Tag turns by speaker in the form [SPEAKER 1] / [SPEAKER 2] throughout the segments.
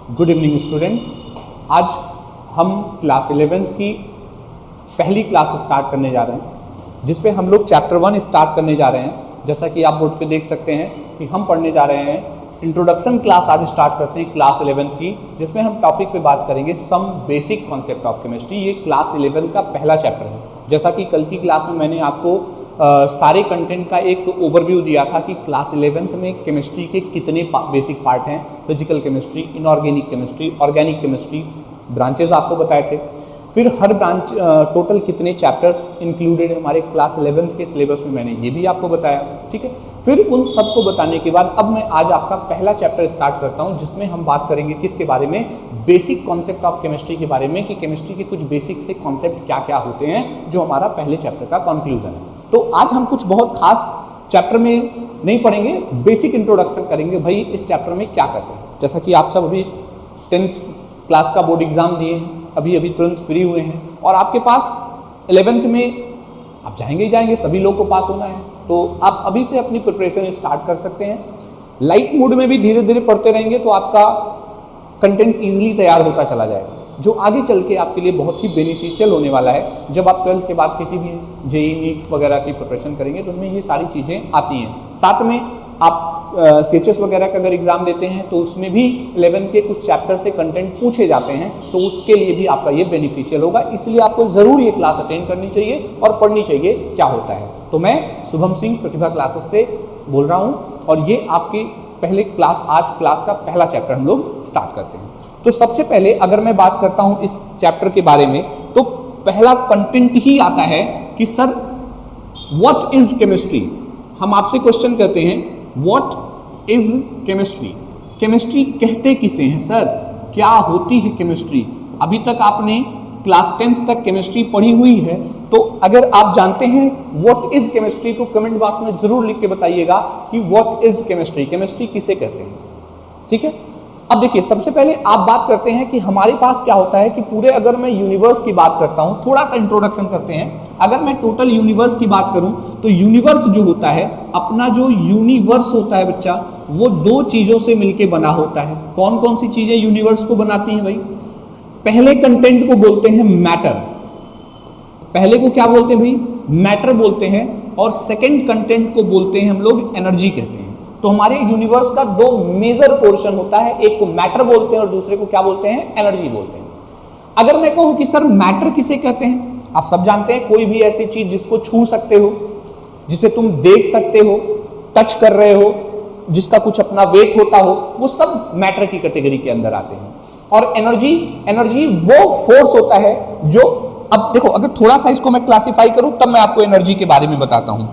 [SPEAKER 1] Good evening student. आज हम class 11th की पहली क्लास स्टार्ट करने जा रहे हैं, जिस पे हम लोग चैप्टर 1 स्टार्ट करने जा रहे हैं। जैसा कि आप बोर्ड पे देख सकते हैं कि हम पढ़ने जा रहे हैं इंट्रोडक्शन क्लास। आज स्टार्ट करते हैं क्लास 11th की, जिसमें हम टॉपिक पे बात करेंगे some basic concept of chemistry. ये क्लास 11 का पहला चैप्टर है। जैसा कि कल की क्लास में मैंने आपको सारे कंटेंट का एक ओवरव्यू दिया था कि क्लास 11th में केमिस्ट्री के कितने बेसिक पार्ट हैं, physical chemistry, inorganic chemistry, organic chemistry, branches आपको बताए थे। फिर हर ब्रांच टोटल कितने चैप्टर्स इंक्लूडेड हमारे क्लास 11th के सिलेबस में, मैंने ये भी आपको बताया। ठीक है, फिर उन सबको बताने के बाद अब मैं आज आपका पहला चैप्टर स्टार्ट करता हूँ, जिसमें हम बात करेंगे किसके बारे में, बेसिक कॉन्सेप्ट ऑफ केमिस्ट्री के बारे में, कि केमिस्ट्री के कुछ बेसिक से कॉन्सेप्ट क्या क्या होते हैं, जो हमारा पहले चैप्टर का कंक्लूजन है। तो आज हम कुछ बहुत खास चैप्टर में नहीं पढ़ेंगे, बेसिक इंट्रोडक्शन करेंगे भाई इस चैप्टर में क्या करते हैं। जैसा कि आप सब अभी 10th क्लास का बोर्ड एग्जाम दिए हैं, अभी तुरंत फ्री हुए हैं, और आपके पास 11th में आप जाएंगे ही जाएंगे, सभी लोग को पास होना है, तो आप अभी से अपनी प्रिपरेशन स्टार्ट कर सकते हैं। लाइट मोड में भी धीरे धीरे पढ़ते रहेंगे तो आपका कंटेंट ईजिली तैयार होता चला जाएगा, जो आगे चल के आपके लिए बहुत ही बेनिफिशियल होने वाला है। जब आप 12th के बाद किसी भी जेई नीट वगैरह की प्रिपरेशन करेंगे तो उनमें ये सारी चीज़ें आती हैं। साथ में आप सीएचएस वगैरह का अगर एग्जाम देते हैं तो उसमें भी 11th के कुछ चैप्टर से कंटेंट पूछे जाते हैं, तो उसके लिए भी आपका ये बेनिफिशियल होगा। इसलिए आपको ज़रूर ये क्लास अटेंड करनी चाहिए और पढ़नी चाहिए क्या होता है। तो मैं शुभम सिंह प्रतिभा क्लासेस से बोल रहा हूँ, और ये आपकी पहले क्लास, आज क्लास का पहला चैप्टर हम लोग स्टार्ट करते हैं। तो सबसे पहले अगर मैं बात करता हूँ इस चैप्टर के बारे में, तो पहला कंटेंट ही आता है कि सर व्हाट इज केमिस्ट्री। हम आपसे क्वेश्चन करते हैं व्हाट इज केमिस्ट्री। केमिस्ट्री कहते किसे हैं सर, क्या होती है केमिस्ट्री। अभी तक आपने क्लास 10th तक केमिस्ट्री पढ़ी हुई है, तो अगर आप जानते हैं व्हाट इज केमिस्ट्री तो कमेंट बॉक्स में जरूर लिख के बताइएगा कि व्हाट इज केमिस्ट्री, केमिस्ट्री किसे कहते हैं। ठीक है, अब देखिए सबसे पहले आप बात करते हैं कि हमारे पास क्या होता है कि पूरे, अगर मैं यूनिवर्स की बात करता हूं, थोड़ा सा इंट्रोडक्शन करते हैं। अगर मैं टोटल यूनिवर्स की बात करूं तो यूनिवर्स जो होता है, अपना जो यूनिवर्स होता है बच्चा, वो दो चीजों से मिलकर बना होता है। कौन कौन सी चीजें यूनिवर्स को बनाती हैं भाई। पहले कंटेंट को बोलते हैं मैटर, पहले को क्या बोलते हैं भाई, मैटर बोलते हैं, और सेकेंड कंटेंट को बोलते हैं हम लोग एनर्जी कहते हैं। तो हमारे यूनिवर्स का दो मेजर पोर्शन होता है, एक को मैटर बोलते हैं और दूसरे को क्या बोलते हैं, एनर्जी बोलते हैं। अगर मैं कहूं कि सर मैटर किसे कहते हैं, आप सब जानते हैं कोई भी ऐसी चीज जिसको छू सकते हो, जिसे तुम देख सकते हो, टच कर रहे हो, जिसका कुछ अपना वेट होता हो, वो सब मैटर की कैटेगरी के अंदर आते हैं। और एनर्जी, एनर्जी वो फोर्स होता है जो, अब देखो अगर थोड़ा सा इसको मैं क्लासिफाई करूं तब मैं आपको एनर्जी के बारे में बताता हूं।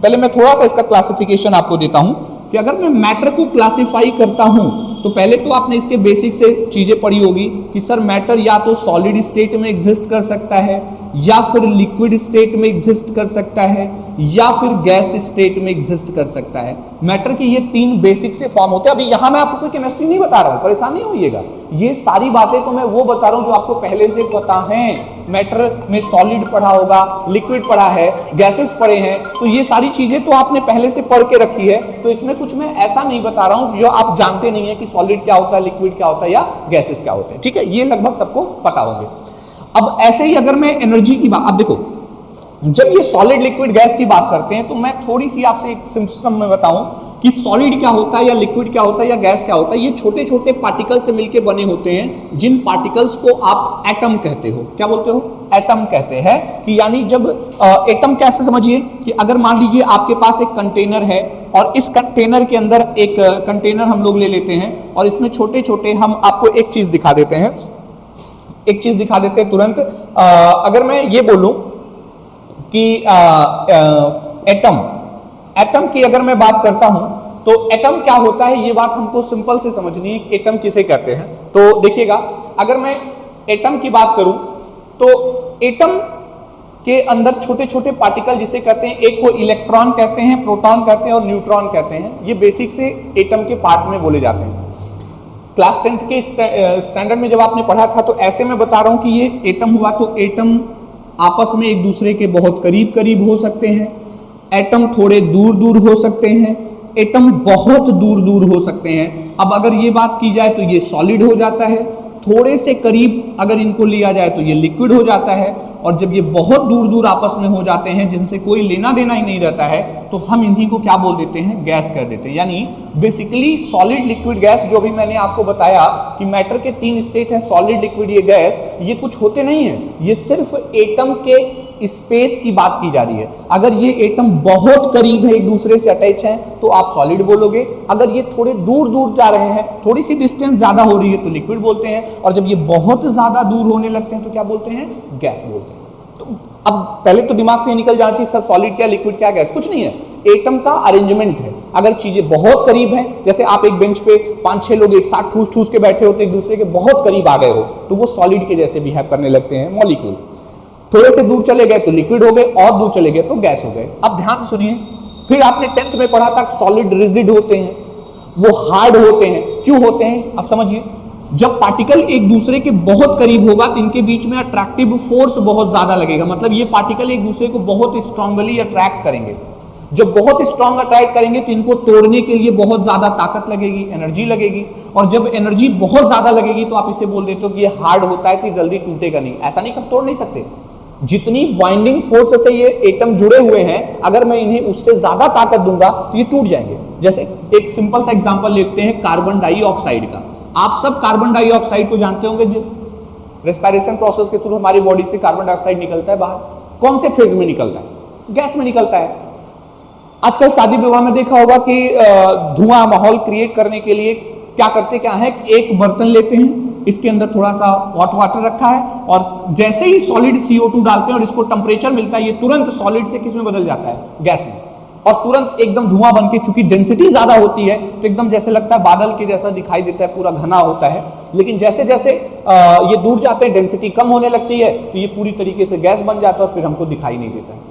[SPEAKER 1] पहले मैं थोड़ा सा इसका क्लासिफिकेशन आपको देता हूं कि अगर मैं मैटर को क्लासिफाई करता हूं तो पहले तो आपने इसके बेसिक से चीजें पढ़ी होगी कि सर मैटर या तो सॉलिड स्टेट में एग्जिस्ट कर सकता है, या फिर लिक्विड स्टेट में एग्जिस्ट कर सकता है, या फिर गैस स्टेट में एग्जिस्ट कर सकता है। मैटर के ये तीन बेसिक से फॉर्म होते हैं। अभी यहां मैं आपको कोई केमिस्ट्री नहीं बता रहा हूं, परेशान नहीं होइएगा, ये सारी बातें तो मैं वो बता रहा हूं जो आपको पहले से पता है। मैटर में सॉलिड पढ़ा होगा, लिक्विड पढ़ा है, गैसेस पढ़े हैं, तो ये सारी चीजें तो आपने पहले से पढ़ के रखी है। तो इसमें कुछ मैं ऐसा नहीं बता रहा हूं जो आप जानते नहीं है कि सॉलिड क्या होता है, लिक्विड क्या होता है, या गैसेस क्या होते हैं। ठीक है, ये लगभग सबको पता होंगे। अब ऐसे ही अगर मैं एनर्जी की बात, अब देखो जब ये सॉलिड लिक्विड गैस की बात करते हैं तो मैं थोड़ी सी आपसे एक सिस्टम में बताऊं कि सॉलिड क्या होता है, या लिक्विड क्या होता है, या गैस क्या होता है। ये छोटे छोटे पार्टिकल से मिलकर बने होते हैं, जिन पार्टिकल्स को आप एटम कहते हो। क्या बोलते हो, एटम कहते हैं। कि यानी जब एटम कैसे समझिए कि अगर मान लीजिए आपके पास एक कंटेनर है, और इस कंटेनर के अंदर एक कंटेनर हम लोग ले लेते हैं, और इसमें छोटे छोटे, हम आपको एक चीज दिखा देते हैं, एक चीज दिखा देते हैं तुरंत। अगर मैं ये बोलूं कि एटम, एटम की अगर मैं बात करता हूं तो एटम क्या होता है, ये बात हमको सिंपल से समझनी है कि एटम किसे कहते हैं। तो देखिएगा, अगर मैं एटम की बात करूं तो एटम के अंदर छोटे छोटे पार्टिकल जिसे कहते हैं, एक को इलेक्ट्रॉन कहते हैं, प्रोटॉन कहते हैं और न्यूट्रॉन कहते हैं। ये बेसिक से एटम के पार्ट में बोले जाते हैं। क्लास 10th के स्टैंडर्ड में जब आपने पढ़ा था तो ऐसे में बता रहा हूं कि ये एटम हुआ, तो एटम आपस में एक दूसरे के बहुत करीब करीब हो सकते हैं, एटम थोड़े दूर दूर हो सकते हैं, एटम बहुत दूर दूर हो सकते हैं। अब अगर ये बात की जाए तो ये सॉलिड हो जाता है, थोड़े से करीब अगर इनको लिया जाए तो ये लिक्विड हो जाता है, और जब ये बहुत दूर दूर आपस में हो जाते हैं जिनसे कोई लेना देना ही नहीं रहता है तो हम इन्हीं को क्या बोल देते हैं, गैस कह देते हैं। यानी बेसिकली सॉलिड लिक्विड गैस, जो भी मैंने आपको बताया कि मैटर के 3 स्टेट हैं, सॉलिड लिक्विड ये गैस, ये कुछ होते नहीं है, ये सिर्फ एटम के स्पेस की बात की जा रही है। अगर ये एटम बहुत करीब है, एक दूसरे से अटैच हैं, तो आप सॉलिड बोलोगे। अगर ये थोड़े दूर दूर जा रहे हैं, थोड़ी सी डिस्टेंस ज्यादा हो रही है तो लिक्विड बोलते हैं, और जब ये बहुत ज्यादा दूर होने लगते हैं तो क्या बोलते हैं, गैस बोलते हैं। तो अब पहले तो दिमाग से निकल जाना चाहिए सर सॉलिड क्या, लिक्विड क्या, गैस कुछ नहीं है, एटम का अरेंजमेंट है। अगर चीजें बहुत करीब हैं, जैसे आप एक बेंच पे 5-6 लोग एक साथ ठूस ठूस के बैठे होते, एक दूसरे के बहुत करीब आ गए हो, तो वो सॉलिड के जैसे बिहेव करने लगते हैं मॉलिक्यूल। थोड़े से दूर चले गए तो लिक्विड हो गए, और दूर चले गए तो गैस हो गए। अब ध्यान से सुनिए, फिर आपने 10th में पढ़ा था सॉलिड रिजिड होते हैं, वो हार्ड होते हैं। क्यों होते हैं, अब समझिए। जब पार्टिकल एक दूसरे के बहुत करीब होगा तो इनके बीच में अट्रैक्टिव फोर्स बहुत ज्यादा लगेगा, मतलब ये पार्टिकल एक दूसरे को बहुत स्ट्रांगली अट्रैक्ट करेंगे। जब बहुत स्ट्रांग अट्रैक्ट करेंगे तो इनको तोड़ने के लिए बहुत ज्यादा ताकत लगेगी, एनर्जी लगेगी, और जब एनर्जी बहुत ज्यादा लगेगी तो आप इसे बोल देते हो कि ये हार्ड होता है कि जल्दी टूटेगा नहीं। ऐसा नहीं, कब तोड़ नहीं सकते। जितनी बाइंडिंग फोर्स से ये एटम जुड़े हुए हैं, अगर मैं इन्हें उससे ज्यादा ताकत दूंगा तो ये टूट जाएंगे। जैसे एक सिंपल सा एग्जांपल लेते हैं कार्बन डाइऑक्साइड का। आप सब कार्बन डाइऑक्साइड को जानते होंगे, जो रेस्पिरेशन प्रोसेस के थ्रू हमारी बॉडी से कार्बन डाइऑक्साइड निकलता है बाहर। कौन से फेज में निकलता है, गैस में निकलता है। आजकल शादी विवाह में देखा होगा कि धुआं माहौल क्रिएट करने के लिए क्या करते क्या है, एक बर्तन लेते हैं, इसके अंदर थोड़ा सा हॉट वाटर रखा है, और जैसे ही सॉलिड CO2 डालते हैं और इसको टेम्परेचर मिलता है, ये तुरंत सॉलिड से किस में बदल जाता है, गैस में, और तुरंत एकदम धुआं बन के, चूंकि डेंसिटी ज्यादा होती है तो एकदम जैसे लगता है बादल के जैसा दिखाई देता है, पूरा घना होता है। लेकिन जैसे जैसे ये दूर जाते हैं, डेंसिटी कम होने लगती है, तो ये पूरी तरीके से गैस बन जाता है और फिर हमको दिखाई नहीं देता है।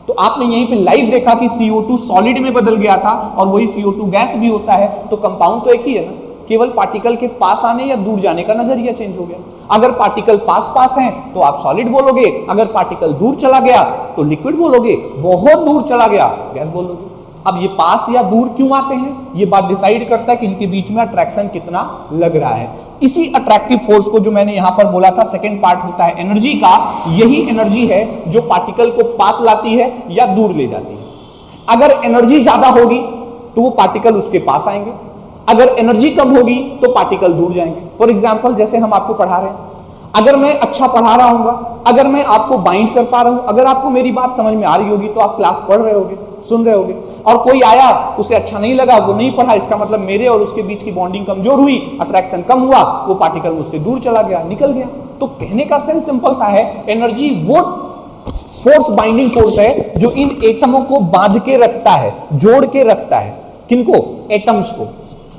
[SPEAKER 1] तो आपने यहीं पे लाइव देखा कि CO2 सॉलिड में बदल गया था, और वही CO2 गैस भी होता है। तो कंपाउंड तो एक ही है ना, केवल पार्टिकल के पास आने या दूर जाने का नजरिया चेंज हो गया। अगर पार्टिकल पास पास हैं तो आप सॉलिड बोलोगे, अगर पार्टिकल दूर चला गया तो लिक्विड बोलोगे, बहुत दूर चला गया गैस बोलोगे। अब ये पास या दूर क्यों आते हैं, ये बात डिसाइड करता है कि इनके बीच में अट्रैक्शन कितना लग रहा है। इसी अट्रैक्टिव फोर्स को जो मैंने यहां पर बोला था, सेकेंड पार्ट होता है एनर्जी का, यही एनर्जी है जो पार्टिकल को पास लाती है या दूर ले जाती है। अगर एनर्जी ज्यादा होगी तो वो पार्टिकल उसके पास आएंगे, अगर एनर्जी कम होगी तो पार्टिकल दूर जाएंगे। फॉर एग्जाम्पल, जैसे हम आपको पढ़ा रहे हैं, अगर मैं अच्छा पढ़ा रहा हूँ, अगर मैं आपको बाइंड कर पा रहा हूं, अगर आपको मेरी बात समझ में आ रही होगी तो आप क्लास पढ़ रहे होगे, सुन रहे होगे, और कोई आया उसे अच्छा नहीं लगा, वो नहीं पढ़ा, इसका मतलब मेरे और उसके बीच की बॉन्डिंग कमजोर हुई, अट्रैक्शन कम हुआ, वो पार्टिकल मुझसे दूर चला गया, निकल गया। तो कहने का सेंस सिंपल सा है, एनर्जी वो फोर्स, बाइंडिंग फोर्स है जो इन एटमों को बांध के रखता है, जोड़ के रखता है। किनको, एटम्स को।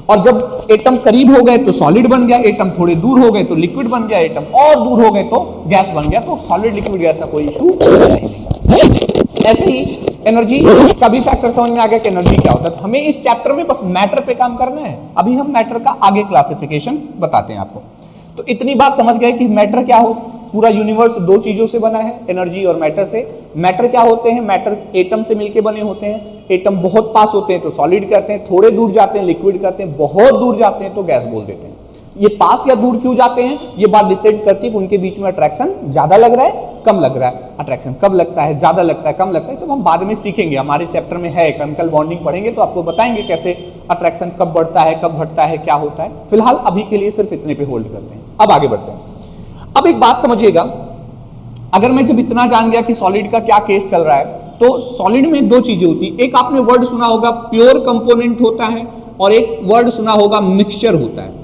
[SPEAKER 1] और जब एटम करीब हो गए तो सॉलिड बन गया, एटम थोड़े दूर हो गए तो लिक्विड बन गया, एटम और दूर हो गए तो गैस बन गया। तो सॉलिड लिक्विड गैस का कोई इशू नहीं। ऐसे ही एनर्जी का भी फैक्टर समझ में आ गया कि एनर्जी क्या होता है। हमें इस चैप्टर में बस मैटर पे काम करना है। अभी हम मैटर का आगे क्लासिफिकेशन बताते हैं आपको। तो इतनी बात समझ गए कि मैटर क्या हो। पूरा यूनिवर्स दो चीजों से बना है, एनर्जी और मैटर से। मैटर क्या होते हैं, मैटर एटम से मिलकर बने होते हैं। एटम बहुत पास होते हैं तो सॉलिड कहते हैं, थोड़े दूर जाते हैं लिक्विड कहते हैं, बहुत दूर जाते हैं तो गैस बोल देते हैं। ये पास या दूर क्यों जाते हैं, ये बात डिसाइड करती है कि उनके बीच में अट्रैक्शन ज्यादा लग रहा है, कम लग रहा है। अट्रैक्शन कब लगता है, ज्यादा लगता है, कम लगता है, सब हम बाद में सीखेंगे। हमारे चैप्टर में है केमिकल बॉन्डिंग पढ़ेंगे तो आपको बताएंगे कैसे अट्रैक्शन कब बढ़ता है, कब घटता है, क्या होता है। फिलहाल अभी के लिए सिर्फ इतने पे होल्ड करते हैं। अब आगे बढ़ते हैं। अब एक बात समझिएगा, अगर मैं जब इतना जान गया कि सॉलिड का क्या केस चल रहा है, तो सॉलिड में दो चीजें होती है। एक आपने वर्ड सुना होगा प्योर कंपोनेंट होता है, और एक वर्ड सुना होगा मिक्सचर होता है।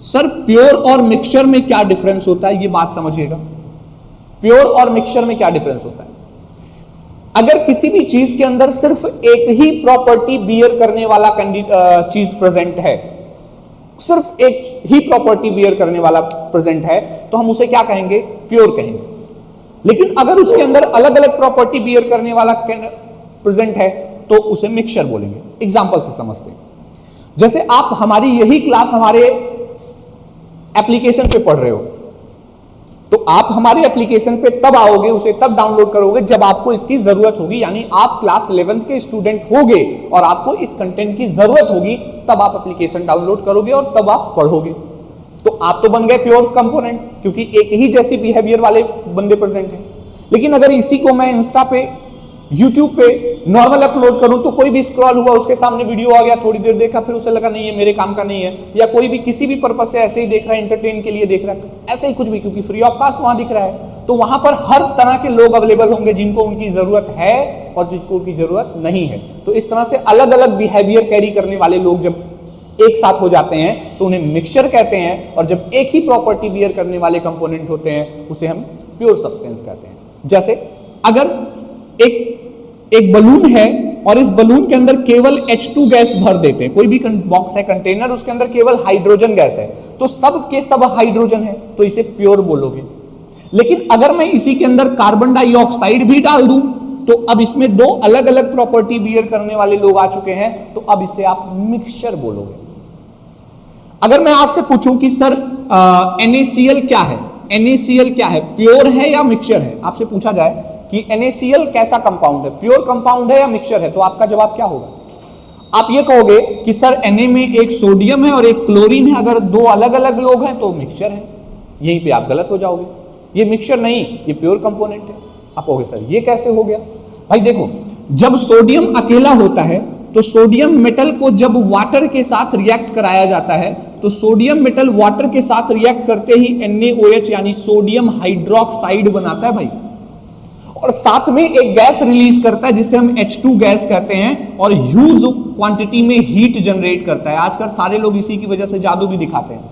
[SPEAKER 1] सर प्योर और मिक्सचर में क्या डिफरेंस होता है, ये बात समझिएगा। प्योर और मिक्सचर में क्या डिफरेंस होता है। अगर किसी भी चीज के अंदर सिर्फ एक ही प्रॉपर्टी बियर करने वाला चीज प्रेजेंट है, सिर्फ एक ही प्रॉपर्टी बियर करने वाला प्रेजेंट है, तो हम उसे क्या कहेंगे, प्योर कहेंगे। लेकिन अगर उसके अंदर अलग अलग प्रॉपर्टी बियर करने वाला प्रेजेंट है तो उसे मिक्सचर बोलेंगे। एग्जांपल से समझते हैं। जैसे आप हमारी यही क्लास हमारे एप्लीकेशन पे पढ़ रहे हो, तो आप हमारे एप्लीकेशन पे तब आओगे, उसे तब डाउनलोड करोगे जब आपको इसकी जरूरत होगी, यानी आप क्लास 11th के स्टूडेंट होगे और आपको इस कंटेंट की जरूरत होगी, तब आप एप्लीकेशन डाउनलोड करोगे और तब आप पढ़ोगे। तो आप तो बन गए प्योर कंपोनेंट, क्योंकि एक ही जैसी बिहेवियर वाले बंदे प्रेजेंट हैं। लेकिन अगर इसी को मैं इंस्टा पे, यूट्यूब पे नॉर्मल अपलोड करूं तो कोई भी स्क्रॉल हुआ, उसके सामने वीडियो आ गया, थोड़ी देर देखा, फिर उसे लगा नहीं है मेरे काम का नहीं है, या कोई भी किसी भी पर्पस से ऐसे ही देख रहा है, एंटरटेन के लिए देख रहा है, ऐसे ही कुछ भी, क्योंकि फ्री ऑफ कॉस्ट वहां दिख रहा है, तो वहां पर हर तरह के लोग अवेलेबल होंगे जिनको उनकी जरूरत है और जिनको उनकी जरूरत नहीं है। तो इस तरह से अलग अलग बिहेवियर कैरी करने वाले लोग जब एक साथ हो जाते हैं तो उन्हें मिक्सचर कहते हैं, और जब एक ही प्रॉपर्टी बियर करने वाले कंपोनेंट होते हैं उसे हम प्योर सब्सटेंस कहते हैं। जैसे अगर एक बलून है और इस बलून के अंदर केवल H2 गैस भर देते हैं, कोई भी बॉक्स है, कंटेनर, उसके अंदर केवल हाइड्रोजन गैस है, तो सब के सब हाइड्रोजन है, तो इसे प्योर बोलोगे। लेकिन अगर मैं इसी के अंदर कार्बन डाइऑक्साइड भी डाल दूं तो अब इसमें दो अलग अलग प्रॉपर्टी बियर करने वाले लोग आ चुके हैं, तो अब इसे आप मिक्सचर बोलोगे। अगर मैं आपसे पूछूं कि सर NaCl क्या है, NaCl क्या है, प्योर है या मिक्सचर है, आपसे पूछा जाए कि NaCl कैसा कंपाउंड है, प्योर कंपाउंड है या मिक्सचर है, तो आपका जवाब क्या होगा? आप ये कहोगे कि सर Na में एक सोडियम है और एक क्लोरीन है, अगर दो अलग अलग लोग हैं तो मिक्सचर है। यहीं पे आप गलत हो जाओगे, ये मिक्सचर नहीं, ये प्योर कंपोनेंट है। आप कहोगे सर ये कैसे हो गया? भाई देखो, जब सोडियम अकेला होता है तो सोडियम मेटल को जब वाटर के साथ रिएक्ट कराया जाता है तो सोडियम मेटल वाटर के साथ रिएक्ट करते ही NaOH यानी सोडियम हाइड्रोक्साइड बनाता है भाई, और साथ में एक गैस रिलीज करता है जिसे हम H2 गैस कहते हैं, और ह्यूज क्वांटिटी में हीट जनरेट करता है। आजकल सारे लोग इसी की वजह से जादू भी दिखाते हैं।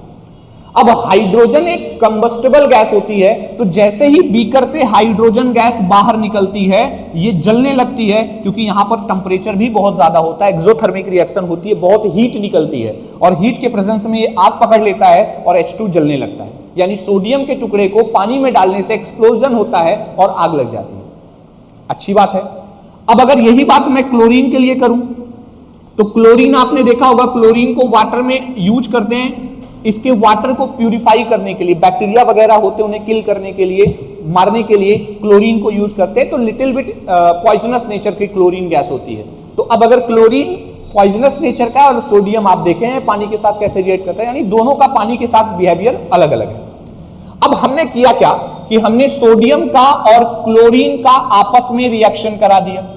[SPEAKER 1] अब हाइड्रोजन एक कंबस्टेबल गैस होती है, तो जैसे ही बीकर से हाइड्रोजन गैस बाहर निकलती है ये जलने लगती है, क्योंकि यहां पर टेंपरेचर भी बहुत ज्यादा होता है, एक्सोथर्मिक रिएक्शन होती है, बहुत हीट निकलती है, और हीट के प्रेजेंस में ये आग पकड़ लेता है और H2 जलने लगता है, यानी सोडियम के टुकड़े को पानी में डालने से एक्सप्लोजन होता है और आग लग जाती है। अच्छी बात है। अब अगर यही बात मैं क्लोरीन के लिए करूं तो क्लोरीन आपने देखा होगा, क्लोरीन को वाटर में यूज करते हैं, इसके वाटर को प्यूरिफाई करने के लिए, बैक्टीरिया वगैरह होते हैं उन्हें किल करने के लिए, मारने के लिए क्लोरीन को यूज करते हैं, तो लिटिल बिट पॉइजनस नेचर की क्लोरीन गैस होती है। तो अब अगर क्लोरीन पॉइजनस नेचर का और सोडियम आप देखें हैं पानी के साथ कैसे रिएक्ट करता है, यानी दोनों का पानी के साथ बिहेवियर अलग अलग है। अब हमने किया क्या कि हमने सोडियम का और क्लोरीन का आपस में रिएक्शन करा दिया।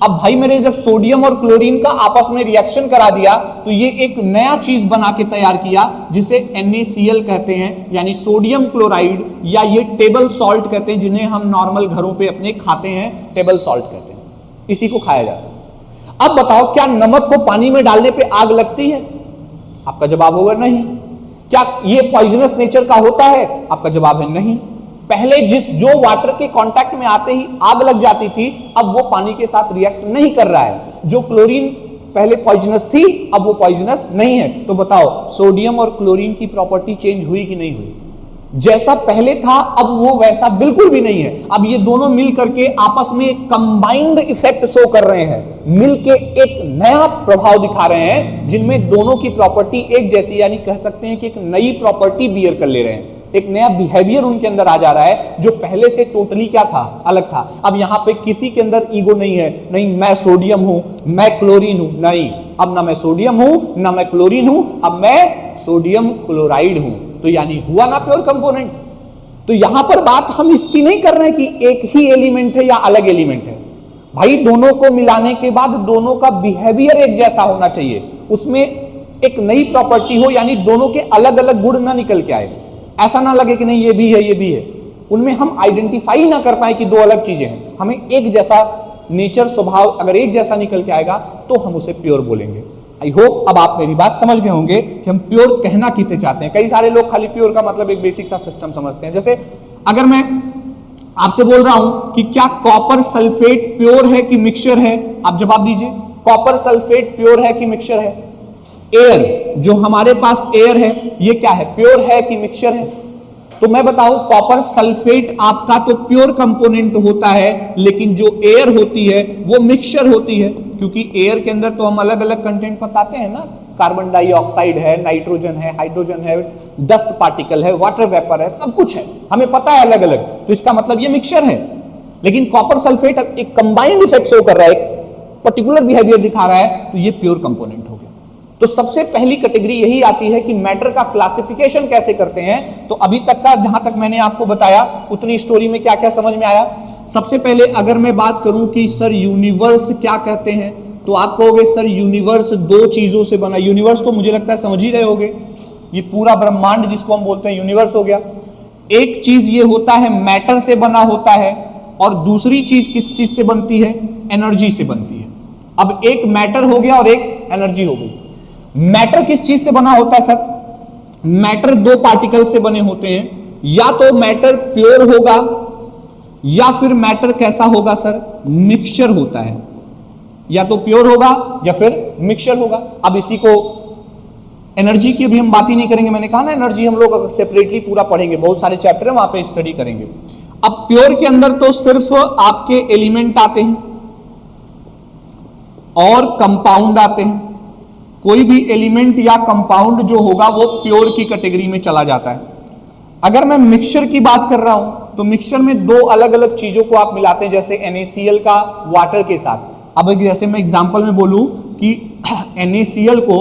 [SPEAKER 1] अब भाई मेरे जब सोडियम और क्लोरीन का आपस में रिएक्शन करा दिया तो ये एक नया चीज बना के तैयार किया जिसे NaCl कहते हैं, यानी सोडियम क्लोराइड, या ये टेबल सॉल्ट कहते हैं, जिन्हें हम नॉर्मल घरों पे अपने खाते हैं, टेबल सॉल्ट कहते हैं, इसी को खाया जाता है। अब बताओ क्या नमक को पानी में डालने पे आग लगती है? आपका जवाब होगा नहीं। क्या ये पॉइजनस नेचर का होता है? आपका जवाब है नहीं। पहले जो वाटर के कांटेक्ट में आते ही आग लग जाती थी, अब वो पानी के साथ रिएक्ट नहीं कर रहा है। जो क्लोरीन पहले पॉइजनस थी अब वो पॉइजनस नहीं है। तो बताओ सोडियम और क्लोरीन की प्रॉपर्टी चेंज हुई कि नहीं हुई? जैसा पहले था अब वो वैसा बिल्कुल भी नहीं है। अब ये दोनों मिल करके आपस में एक कंबाइंड इफेक्ट शो कर रहे हैं, मिलके एक नया प्रभाव दिखा रहे हैं जिनमें दोनों की प्रॉपर्टी एक जैसी, यानी कह सकते हैं कि एक नई प्रॉपर्टी बियर कर ले रहे हैं, एक नया बिहेवियर उनके अंदर आ जा रहा है जो पहले से टोटली क्या था, अलग था। अब यहां पे किसी के अंदर ईगो नहीं है, नहीं मैं सोडियम हूं मैं क्लोरीन हूं, नहीं, अब ना मैं सोडियम हूं ना मैं क्लोरीन हूं, अब मैं सोडियम क्लोराइड हूं। तो यानी हुआ ना प्योर कंपोनेंट। तो यहां पर बात हम इसकी नहीं कर रहे हैं कि एक ही एलिमेंट है या अलग एलिमेंट है। भाई दोनों को मिलाने के बाद दोनों का बिहेवियर एक जैसा होना चाहिए, उसमें एक नई प्रॉपर्टी हो, यानी दोनों के अलग अलग गुण ना निकल के आए। ऐसा ना लगे कि नहीं ये भी है ये भी है, उनमें हम आइडेंटिफाई ना कर पाए कि दो अलग चीजें हैं। हमें एक जैसा नेचर, स्वभाव अगर एक जैसा निकल के आएगा तो हम उसे प्योर बोलेंगे। आई होप अब आप मेरी बात समझ गए होंगे कि हम प्योर कहना किसे चाहते हैं। कई सारे लोग खाली प्योर का मतलब एक बेसिक सा सिस्टम समझते हैं। जैसे अगर मैं आपसे बोल रहा हूं कि क्या कॉपर सल्फेट प्योर है कि मिक्सचर है, आप जवाब दीजिए। कॉपर सल्फेट प्योर है कि मिक्सचर है? एयर, जो हमारे पास एयर है ये क्या है, प्योर है कि मिक्सचर है? तो मैं बताऊं कॉपर सल्फेट आपका तो प्योर कंपोनेंट होता है, लेकिन जो एयर होती है वो मिक्सचर होती है, क्योंकि एयर के अंदर तो हम अलग अलग कंटेंट बताते हैं ना, कार्बन डाइऑक्साइड है, नाइट्रोजन है, हाइड्रोजन है, डस्ट पार्टिकल है, वाटर वेपर है, सब कुछ है, हमें पता है अलग अलग, तो इसका मतलब ये मिक्सचर है। लेकिन कॉपर सल्फेट एक कंबाइंड इफेक्ट शो कर रहा है, एक पर्टिकुलर बिहेवियर दिखा रहा है, तो ये प्योर कंपोनेंट हो गया। तो सबसे पहली कैटेगरी यही आती है कि मैटर का क्लासिफिकेशन कैसे करते हैं। तो अभी तक का जहां तक मैंने आपको बताया उतनी स्टोरी में क्या क्या समझ में आया। सबसे पहले अगर मैं बात करूं कि सर यूनिवर्स क्या कहते हैं, तो आप कहोगे सर यूनिवर्स दो चीजों से बना। यूनिवर्स तो मुझे लगता है समझ ही रहे होगे, ये पूरा ब्रह्मांड जिसको हम बोलते हैं यूनिवर्स हो गया। एक चीज ये होता है मैटर से बना होता है, और दूसरी चीज किस चीज से बनती है, एनर्जी से बनती है। अब एक मैटर हो गया और एक एनर्जी हो गई। मैटर किस चीज से बना होता है सर, मैटर दो पार्टिकल से बने होते हैं, या तो मैटर प्योर होगा या फिर मैटर कैसा होगा सर, मिक्सचर होता है, या तो प्योर होगा या फिर मिक्सचर होगा। अब इसी को एनर्जी की अभी हम बात ही नहीं करेंगे, मैंने कहा ना एनर्जी हम लोग सेपरेटली पूरा पढ़ेंगे, बहुत सारे चैप्टर है वहां पे स्टडी करेंगे। अब प्योर के अंदर तो सिर्फ आपके एलिमेंट आते हैं और कंपाउंड आते हैं। कोई भी एलिमेंट या कंपाउंड जो होगा वो प्योर की कैटेगरी में चला जाता है। अगर मैं मिक्सचर की बात कर रहा हूं तो मिक्सचर में दो अलग अलग चीजों को आप मिलाते हैं, जैसे NaCl का वाटर के साथ। अब जैसे मैं एग्जांपल में बोलूं कि NaCl को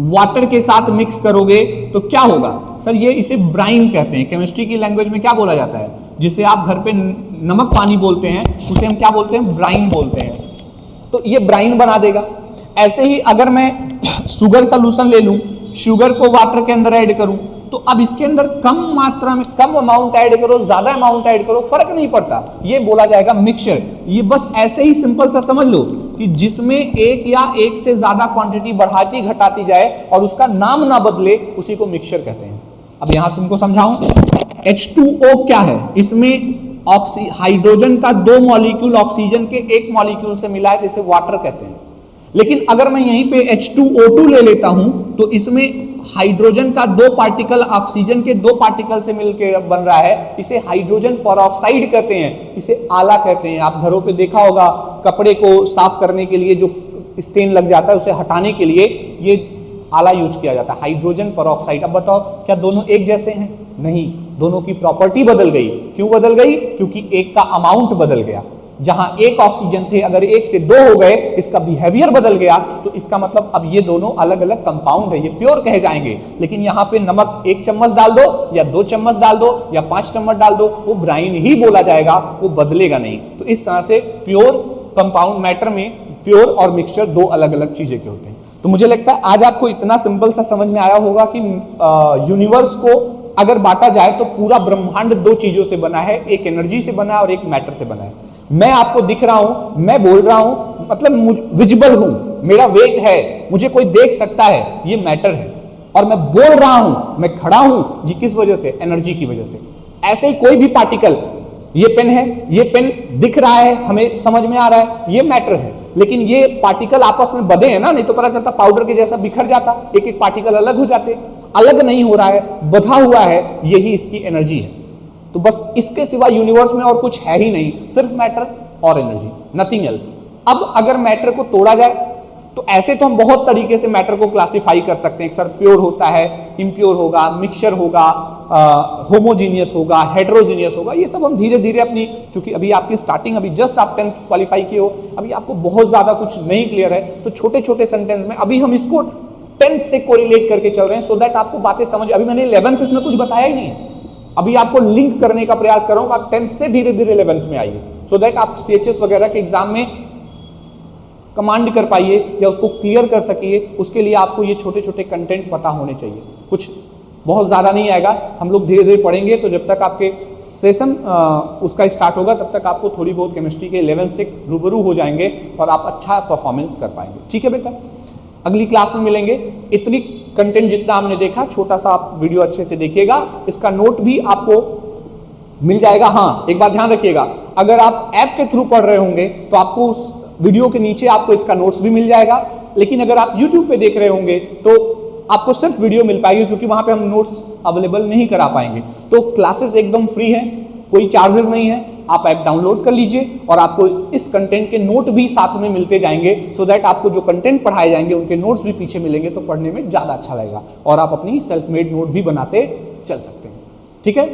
[SPEAKER 1] वाटर के साथ मिक्स करोगे तो क्या होगा सर, ये इसे ब्राइन कहते हैं। केमिस्ट्री की लैंग्वेज में क्या बोला जाता है, जिसे आप घर पे नमक पानी बोलते हैं उसे हम क्या बोलते हैं, ब्राइन बोलते हैं। तो ये ब्राइन बना देगा। ऐसे ही अगर मैं शुगर सॉल्यूशन ले लूं, शुगर को वाटर के अंदर ऐड करूं, तो अब इसके अंदर कम मात्रा में कम अमाउंट ऐड करो, ज्यादा अमाउंट ऐड करो, फर्क नहीं पड़ता, ये बोला जाएगा मिक्सचर। ये बस ऐसे ही सिंपल सा समझ लो कि जिसमें एक या एक से ज्यादा क्वांटिटी बढ़ाती घटाती जाए और उसका नाम ना बदले, उसी को मिक्सचर कहते हैं। अब यहां तुमको समझाऊं, H2O क्या है, इसमें हाइड्रोजन का दो मॉलिक्यूल ऑक्सीजन के एक मॉलिक्यूल से मिला है, जिसे वाटर कहते हैं। लेकिन अगर मैं यहीं पे H2O2 ले लेता हूं तो इसमें हाइड्रोजन का दो पार्टिकल ऑक्सीजन के दो पार्टिकल से मिलकर बन रहा है, इसे हाइड्रोजन पेरोक्साइड कहते हैं, इसे आला कहते हैं। आप घरों पे देखा होगा, कपड़े को साफ करने के लिए जो स्टेन लग जाता है उसे हटाने के लिए ये आला यूज किया जाता है, हाइड्रोजन पेरोक्साइड। अब बताओ क्या दोनों एक जैसे हैं? नहीं, दोनों की प्रॉपर्टी बदल गई। क्यों बदल गई? क्योंकि एक का अमाउंट बदल गया। जहां एक ऑक्सीजन थे अगर एक से दो हो गए, इसका बिहेवियर बदल गया, तो इसका मतलब अब ये दोनों अलग अलग कंपाउंड है, ये प्योर कहे जाएंगे। लेकिन यहां पे नमक 1 चम्मच डाल दो या 2 चम्मच डाल दो या 5 चम्मच डाल दो, वो ब्राइन ही बोला जाएगा, वो बदलेगा नहीं। तो इस तरह से प्योर कंपाउंड मैटर में प्योर और मिक्सचर दो अलग अलग चीजें के होते हैं। तो मुझे लगता है आज आपको इतना सिंपल सा समझ में आया होगा कि यूनिवर्स को अगर बांटा जाए तो पूरा ब्रह्मांड दो चीजों से बना है, एक एनर्जी से बना है और एक मैटर से बना है। मैं आपको दिख रहा हूं, मैं बोल रहा हूं, मतलब विजिबल हूं, मेरा वेट है, मुझे कोई देख सकता है, ये मैटर है। और मैं बोल रहा हूं, मैं खड़ा हूं, ये किस वजह से? एनर्जी की वजह से। ऐसे ही कोई भी पार्टिकल, ये पेन है, ये पेन दिख रहा है, हमें समझ में आ रहा है, ये मैटर है। लेकिन ये पार्टिकल आपस में बधे हैं ना, नहीं तो पता चलता पाउडर के जैसा बिखर जाता, एक एक पार्टिकल अलग हो जाते। अलग नहीं हो रहा है, बधा हुआ है, यही इसकी एनर्जी है। तो बस इसके सिवा यूनिवर्स में और कुछ है ही नहीं, सिर्फ मैटर और एनर्जी, नथिंग एल्स। अब अगर मैटर को तोड़ा जाए तो ऐसे तो हम बहुत तरीके से मैटर को क्लासिफाई कर सकते हैं। सर प्योर होता है, इम्प्योर होगा, मिक्सचर होगा, होमोजीनियस होगा, हेट्रोजीनियस होगा, ये सब हम धीरे धीरे अपनी, चूंकि अभी आपकी स्टार्टिंग, अभी जस्ट आप 10th क्वालिफाई किए हो, अभी आपको बहुत ज्यादा कुछ नहीं क्लियर है, तो छोटे छोटे सेंटेंस में अभी हम इसको 10th से कोरिलेट करके चल रहे हैं, सो दैट आपको बातें समझ। अभी मैंने 11th इसमें कुछ बताया ही नहीं है, अभी आपको लिंक करने का प्रयास कर रहा हूं, आप 10th से धीरे धीरे 11th में आइए, सो दैट आप CHS वगैरह के एग्जाम में कमांड कर पाइए या उसको क्लियर कर सकिए। उसके लिए आपको ये छोटे छोटे कंटेंट पता होने चाहिए, कुछ बहुत ज़्यादा नहीं आएगा, हम लोग धीरे धीरे पढ़ेंगे। तो जब तक आपके सेशन उसका स्टार्ट होगा तब तक आपको थोड़ी बहुत केमिस्ट्री के 11th से रूबरू हो जाएंगे और आप अच्छा परफॉर्मेंस कर पाएंगे। ठीक है बेटा, अगली क्लास में मिलेंगे। इतनी कंटेंट जितना हमने देखा, छोटा सा आप वीडियो अच्छे से देखिएगा, इसका नोट भी आपको मिल जाएगा। हाँ, एक बात ध्यान रखिएगा, अगर आप ऐप के थ्रू पढ़ रहे होंगे तो आपको उस वीडियो के नीचे आपको इसका नोट्स भी मिल जाएगा। लेकिन अगर आप YouTube पे देख रहे होंगे तो आपको सिर्फ वीडियो मिल पाएगी, क्योंकि वहां पे हम नोट्स अवेलेबल नहीं करा पाएंगे। तो क्लासेस एकदम फ्री हैं, कोई चार्जेस नहीं है। आप ऐप डाउनलोड कर लीजिए और आपको इस कंटेंट के नोट भी साथ में मिलते जाएंगे, सो दैट आपको जो कंटेंट पढ़ाए जाएंगे उनके नोट्स भी पीछे मिलेंगे, तो पढ़ने में ज़्यादा अच्छा लगेगा और आप अपनी सेल्फ मेड नोट भी बनाते चल सकते हैं। ठीक है,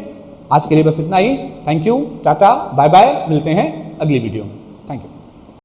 [SPEAKER 1] आज के लिए बस इतना ही। Thank you, tata, bye bye, मिलते हैं अगली वीडियो में। Thank you.